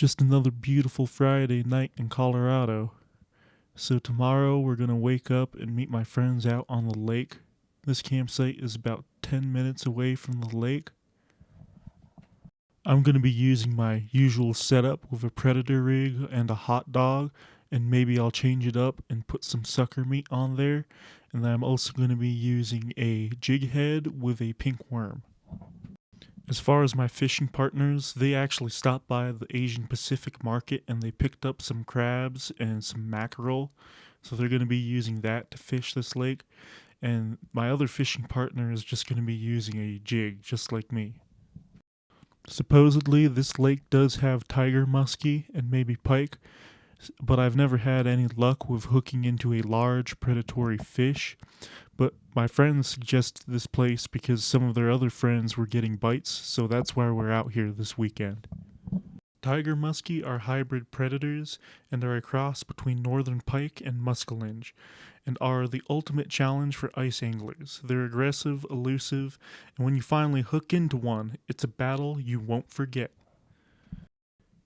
Just another beautiful Friday night in Colorado. So tomorrow we're going to wake up and meet my friends out on the lake. This campsite is about 10 minutes away from the lake. I'm going to be using my usual setup with a predator rig and a hot dog, and maybe I'll change it up and put some sucker meat on there. And I'm also going to be using a jig head with a pink worm. As far as my fishing partners, they actually stopped by the Asian Pacific market and they picked up some crabs and some mackerel. So they're going to be using that to fish this lake. And my other fishing partner is just going to be using a jig, just like me. Supposedly, this lake does have tiger muskie and maybe pike, but I've never had any luck with hooking into a large predatory fish. But my friends suggested this place because some of their other friends were getting bites, so that's why we're out here this weekend. Tiger muskie are hybrid predators and are a cross between northern pike and muskellunge, and are the ultimate challenge for ice anglers. They're aggressive, elusive, and when you finally hook into one, it's a battle you won't forget.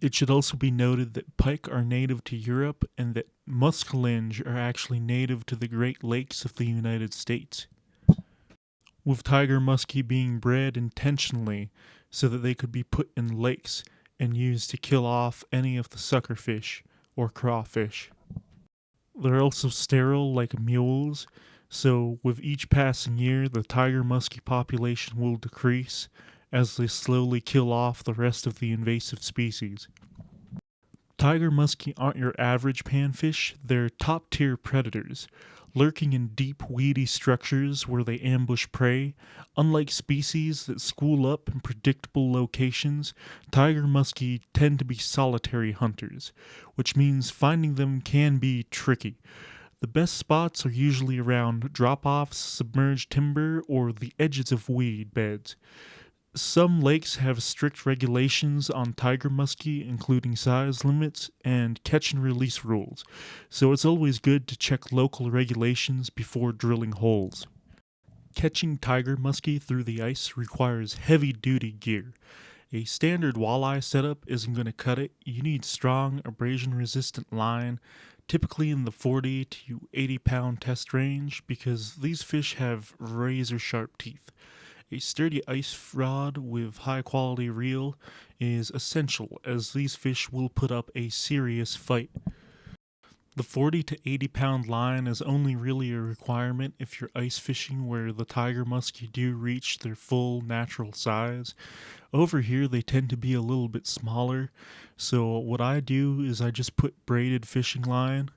It should also be noted that pike are native to Europe and that muskellunge are actually native to the Great Lakes of the United States, with tiger muskie being bred intentionally so that they could be put in lakes and used to kill off any of the suckerfish or crawfish. They're also sterile like mules, so with each passing year, the tiger muskie population will decrease as they slowly kill off the rest of the invasive species. Tiger muskie aren't your average panfish, they're top tier predators, lurking in deep weedy structures where they ambush prey. Unlike species that school up in predictable locations, tiger muskie tend to be solitary hunters, which means finding them can be tricky. The best spots are usually around drop-offs, submerged timber, or the edges of weed beds. Some lakes have strict regulations on tiger muskie, including size limits and catch and release rules, so it's always good to check local regulations before drilling holes. Catching tiger muskie through the ice requires heavy duty gear. A standard walleye setup isn't going to cut it. You need strong, abrasion resistant line, typically in the 40 to 80 pound test range, because these fish have razor sharp teeth. A sturdy ice rod with high quality reel is essential, as these fish will put up a serious fight. The 40 to 80 pound line is only really a requirement if you're ice fishing where the tiger muskie do reach their full natural size. Over here they tend to be a little bit smaller, so what I do is I just put braided fishing line,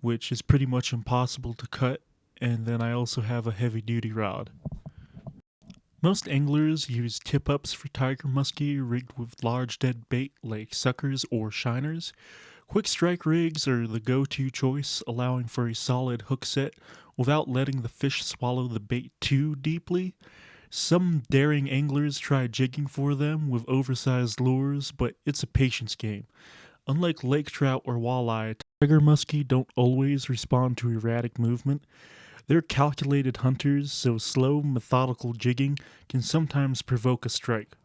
which is pretty much impossible to cut, and then I also have a heavy duty rod. Most anglers use tip-ups for tiger muskie rigged with large dead bait like suckers or shiners. Quick strike rigs are the go-to choice, allowing for a solid hook set without letting the fish swallow the bait too deeply. Some daring anglers try jigging for them with oversized lures, but it's a patience game. Unlike lake trout or walleye, tiger muskie don't always respond to erratic movement. They're calculated hunters, so slow, methodical jigging can sometimes provoke a strike.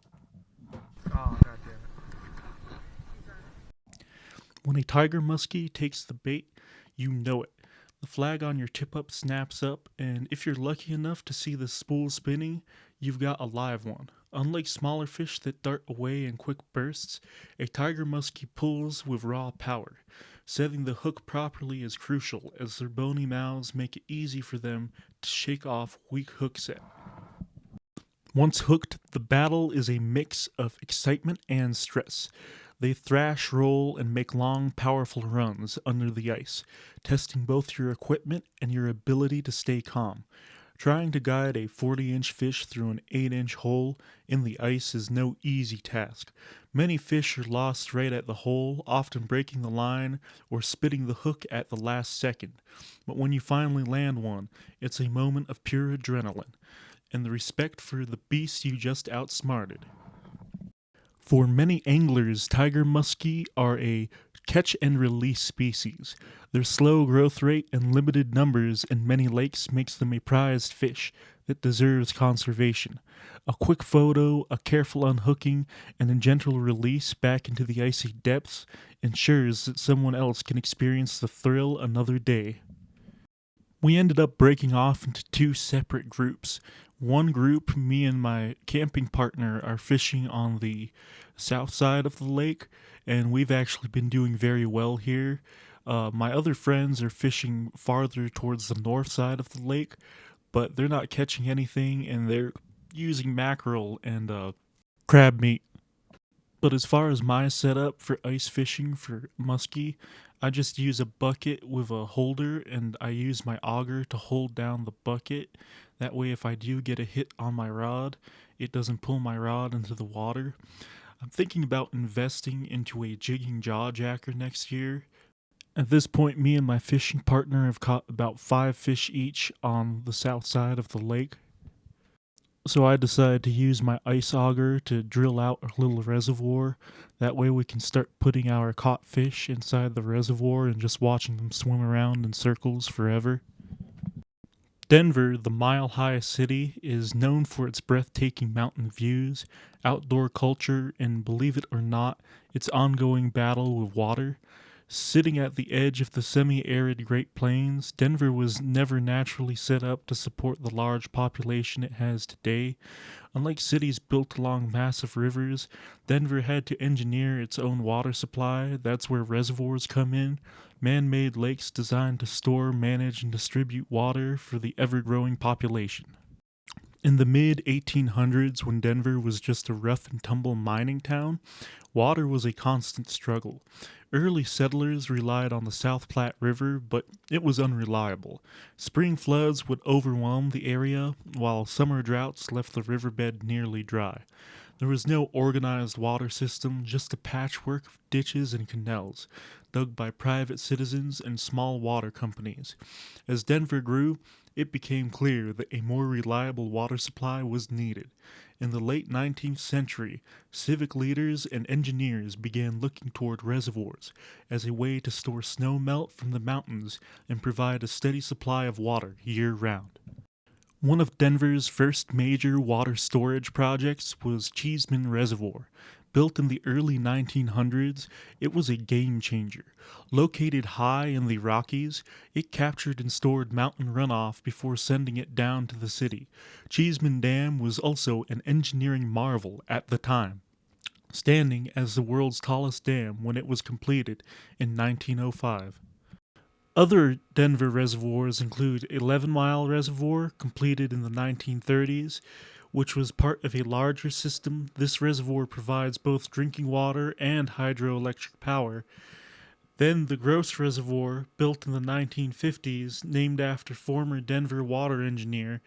Oh, god damn it. When a tiger muskie takes the bait, you know it. The flag on your tip-up snaps up, and if you're lucky enough to see the spool spinning, you've got a live one. Unlike smaller fish that dart away in quick bursts, a tiger muskie pulls with raw power. Setting the hook properly is crucial, as their bony mouths make it easy for them to shake off weak hook set. Once hooked, the battle is a mix of excitement and stress. They thrash, roll, and make long, powerful runs under the ice, testing both your equipment and your ability to stay calm. Trying to guide a 40-inch fish through an 8-inch hole in the ice is no easy task. Many fish are lost right at the hole, often breaking the line or spitting the hook at the last second. But when you finally land one, it's a moment of pure adrenaline and the respect for the beast you just outsmarted. For many anglers, tiger muskie are a catch and release species. Their slow growth rate and limited numbers in many lakes makes them a prized fish that deserves conservation. A quick photo, a careful unhooking, and a gentle release back into the icy depths ensures that someone else can experience the thrill another day. We ended up breaking off into two separate groups. One group, me and my camping partner, are fishing on the south side of the lake, and we've actually been doing very well here. My other friends are fishing farther towards the north side of the lake, but they're not catching anything, and they're using mackerel and crab meat. But as far as my setup for ice fishing for muskie, I just use a bucket with a holder and I use my auger to hold down the bucket. That way, if I do get a hit on my rod, it doesn't pull my rod into the water. I'm thinking about investing into a jigging jaw jacker next year. At this point, me and my fishing partner have caught about 5 fish each on the south side of the lake. So I decided to use my ice auger to drill out a little reservoir. That way we can start putting our caught fish inside the reservoir and just watching them swim around in circles forever. Denver, the mile-high city, is known for its breathtaking mountain views, outdoor culture, and believe it or not, its ongoing battle with water. Sitting at the edge of the semi-arid Great Plains, Denver was never naturally set up to support the large population it has today. Unlike cities built along massive rivers, Denver had to engineer its own water supply. That's where reservoirs come in, man-made lakes designed to store, manage, and distribute water for the ever-growing population. In the mid-1800s, when Denver was just a rough-and-tumble mining town, water was a constant struggle. Early settlers relied on the South Platte River, but it was unreliable. Spring floods would overwhelm the area, while summer droughts left the riverbed nearly dry. There was no organized water system, just a patchwork of ditches and canals, dug by private citizens and small water companies. As Denver grew, it became clear that a more reliable water supply was needed. In the late 19th century, civic leaders and engineers began looking toward reservoirs as a way to store snow melt from the mountains and provide a steady supply of water year-round. One of Denver's first major water storage projects was Cheeseman Reservoir. Built in the early 1900s, it was a game changer. Located high in the Rockies, it captured and stored mountain runoff before sending it down to the city. Cheeseman Dam was also an engineering marvel at the time, standing as the world's tallest dam when it was completed in 1905. Other Denver reservoirs include 11 Mile Reservoir, completed in the 1930s, which was part of a larger system. This reservoir provides both drinking water and hydroelectric power. Then the Gross Reservoir, built in the 1950s, named after former Denver water engineer.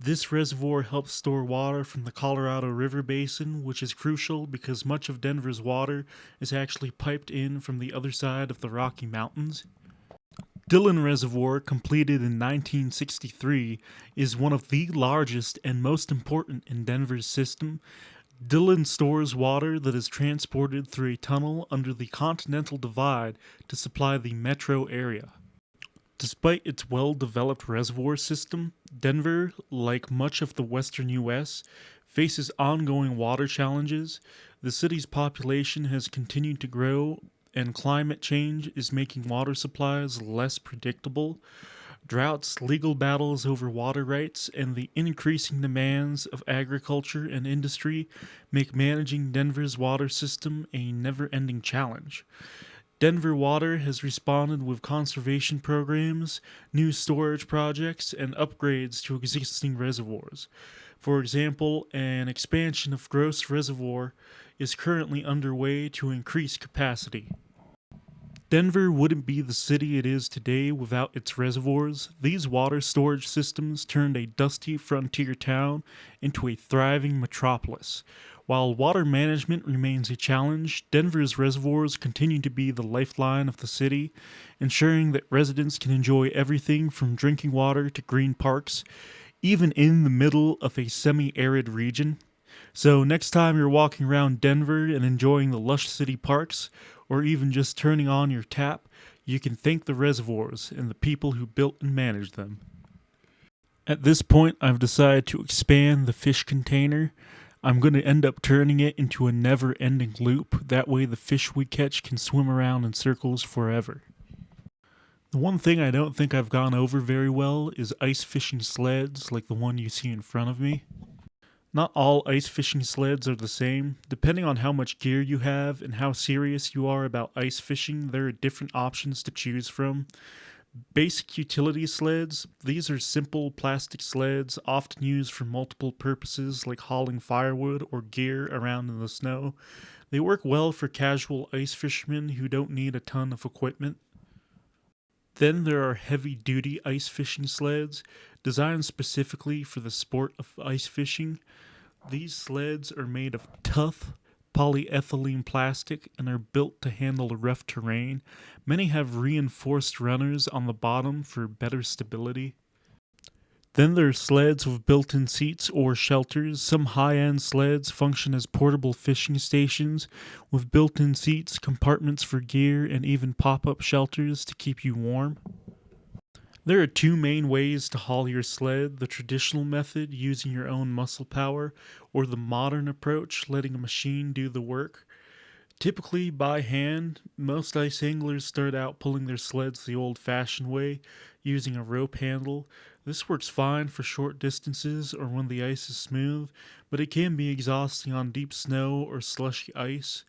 This reservoir helps store water from the Colorado River Basin, which is crucial because much of Denver's water is actually piped in from the other side of the Rocky Mountains. Dillon Reservoir, completed in 1963, is one of the largest and most important in Denver's system. Dillon stores water that is transported through a tunnel under the Continental Divide to supply the metro area. Despite its well-developed reservoir system, Denver, like much of the western U.S., faces ongoing water challenges. The city's population has continued to grow, and climate change is making water supplies less predictable. Droughts, legal battles over water rights, and the increasing demands of agriculture and industry make managing Denver's water system a never-ending challenge. Denver Water has responded with conservation programs, new storage projects, and upgrades to existing reservoirs. For example, an expansion of Gross Reservoir is currently underway to increase capacity. Denver wouldn't be the city it is today without its reservoirs. These water storage systems turned a dusty frontier town into a thriving metropolis. While water management remains a challenge, Denver's reservoirs continue to be the lifeline of the city, ensuring that residents can enjoy everything from drinking water to green parks, even in the middle of a semi-arid region. So, next time you're walking around Denver and enjoying the lush city parks, or even just turning on your tap, you can thank the reservoirs and the people who built and managed them. At this point, I've decided to expand the fish container. I'm going to end up turning it into a never ending loop. That way, the fish we catch can swim around in circles forever. The one thing I don't think I've gone over very well is ice fishing sleds like the one you see in front of me. Not all ice fishing sleds are the same. Depending on how much gear you have and how serious you are about ice fishing, there are different options to choose from. Basic utility sleds. These are simple plastic sleds, often used for multiple purposes like hauling firewood or gear around in the snow. They work well for casual ice fishermen who don't need a ton of equipment. Then there are heavy-duty ice fishing sleds, designed specifically for the sport of ice fishing. These sleds are made of tough polyethylene plastic and are built to handle rough terrain. Many have reinforced runners on the bottom for better stability. Then there are sleds with built-in seats or shelters. Some high-end sleds function as portable fishing stations with built-in seats, compartments for gear, and even pop-up shelters to keep you warm. There are two main ways to haul your sled: the traditional method, using your own muscle power, or the modern approach, letting a machine do the work. Typically by hand, most ice anglers start out pulling their sleds the old-fashioned way, using a rope handle. This works fine for short distances or when the ice is smooth, but it can be exhausting on deep snow or slushy ice.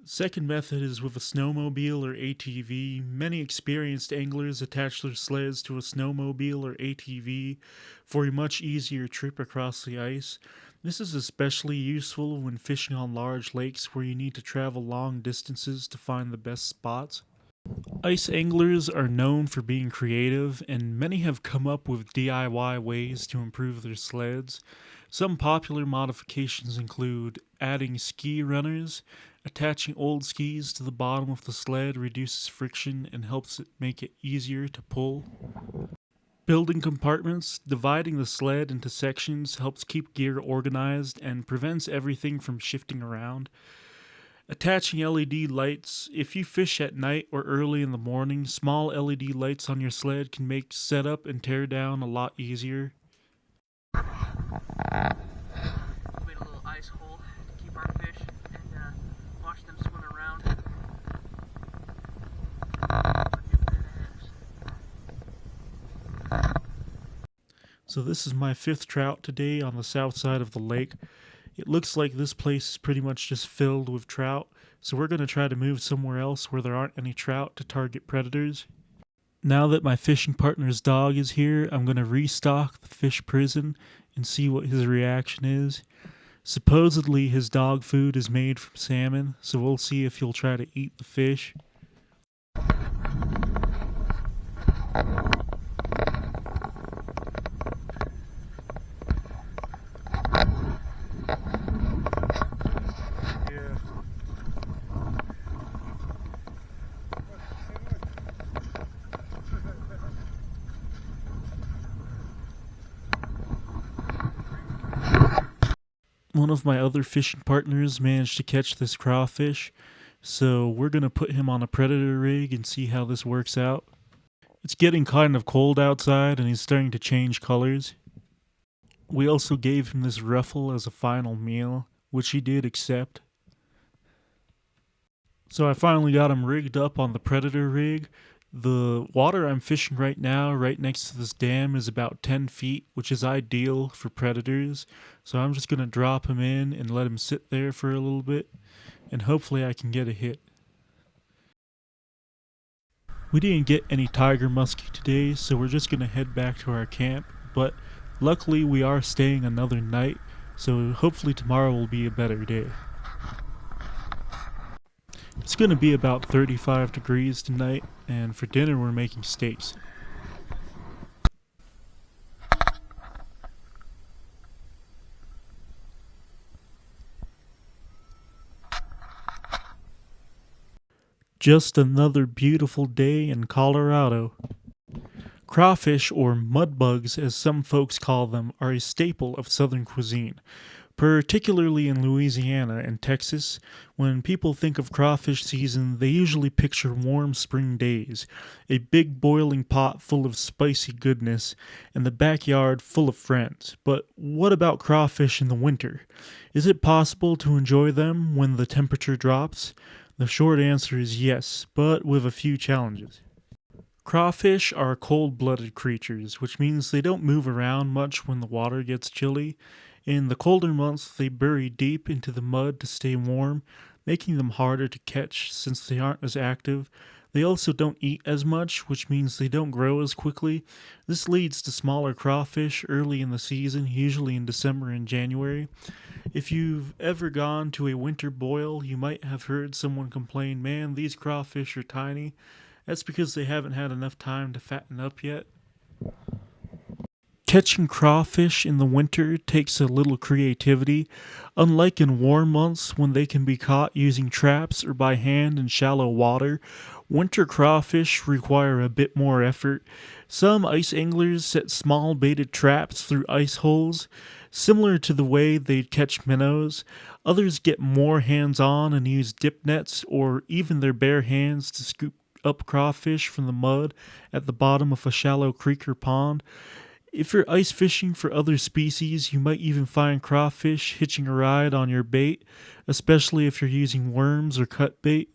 Second method is with a snowmobile or ATV. Many experienced anglers attach their sleds to a snowmobile or ATV for a much easier trip across the ice. This is especially useful when fishing on large lakes where you need to travel long distances to find the best spots. Ice anglers are known for being creative, and many have come up with DIY ways to improve their sleds. Some popular modifications include adding ski runners. Attaching old skis to the bottom of the sled reduces friction and helps it make it easier to pull. Building compartments. Dividing the sled into sections helps keep gear organized and prevents everything from shifting around. Attaching LED lights. If you fish at night or early in the morning, small LED lights on your sled can make setup and tear down a lot easier. We made a little ice hole to keep our fish and watch them swim around. So this is my fifth trout today on the south side of the lake. It looks like this place is pretty much just filled with trout, so we're going to try to move somewhere else where there aren't any trout to target predators. Now that my fishing partner's dog is here, I'm going to restock the fish prison and see what his reaction is. Supposedly his dog food is made from salmon, so we'll see if he'll try to eat the fish. One of my other fishing partners managed to catch this crawfish, so we're going to put him on a predator rig and see how this works out. It's getting kind of cold outside and he's starting to change colors. We also gave him this ruffle as a final meal, which he did accept. So I finally got him rigged up on the predator rig. The water I'm fishing right now, right next to this dam, is about 10 feet, which is ideal for predators. So I'm just going to drop him in and let him sit there for a little bit, and hopefully I can get a hit. We didn't get any tiger muskie today, so we're just going to head back to our camp, but luckily we are staying another night, so hopefully tomorrow will be a better day. It's going to be about 35 degrees tonight, and for dinner we're making steaks. Just another beautiful day in Colorado. Crawfish, or mudbugs as some folks call them, are a staple of southern cuisine. Particularly in Louisiana and Texas, when people think of crawfish season, they usually picture warm spring days, a big boiling pot full of spicy goodness, and the backyard full of friends. But what about crawfish in the winter? Is it possible to enjoy them when the temperature drops? The short answer is yes, but with a few challenges. Crawfish are cold-blooded creatures, which means they don't move around much when the water gets chilly. In the colder months, they bury deep into the mud to stay warm, making them harder to catch since they aren't as active. They also don't eat as much, which means they don't grow as quickly. This leads to smaller crawfish early in the season, usually in December and January. If you've ever gone to a winter boil, you might have heard someone complain, "Man, these crawfish are tiny." That's because they haven't had enough time to fatten up yet. Catching crawfish in the winter takes a little creativity. Unlike in warm months when they can be caught using traps or by hand in shallow water, winter crawfish require a bit more effort. Some ice anglers set small baited traps through ice holes, similar to the way they'd catch minnows. Others get more hands on and use dip nets or even their bare hands to scoop up crawfish from the mud at the bottom of a shallow creek or pond. If you're ice fishing for other species, you might even find crawfish hitching a ride on your bait, especially if you're using worms or cut bait.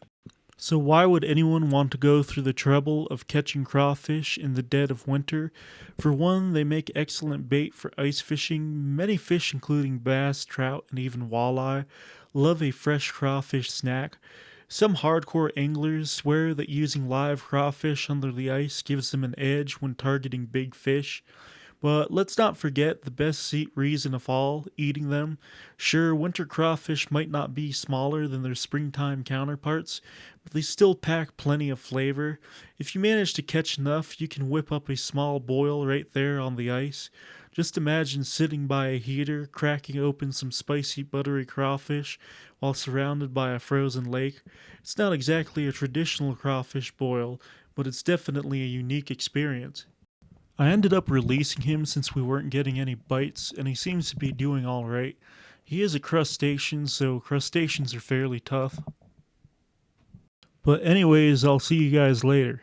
So why would anyone want to go through the trouble of catching crawfish in the dead of winter? For one, they make excellent bait for ice fishing. Many fish, including bass, trout, and even walleye, love a fresh crawfish snack. Some hardcore anglers swear that using live crawfish under the ice gives them an edge when targeting big fish. But let's not forget the best reason of all, eating them. Sure, winter crawfish might not be smaller than their springtime counterparts, but they still pack plenty of flavor. If you manage to catch enough, you can whip up a small boil right there on the ice. Just imagine sitting by a heater, cracking open some spicy, buttery crawfish while surrounded by a frozen lake. It's not exactly a traditional crawfish boil, but it's definitely a unique experience. I ended up releasing him since we weren't getting any bites, and he seems to be doing alright. He is a crustacean, so crustaceans are fairly tough. But anyways, I'll see you guys later.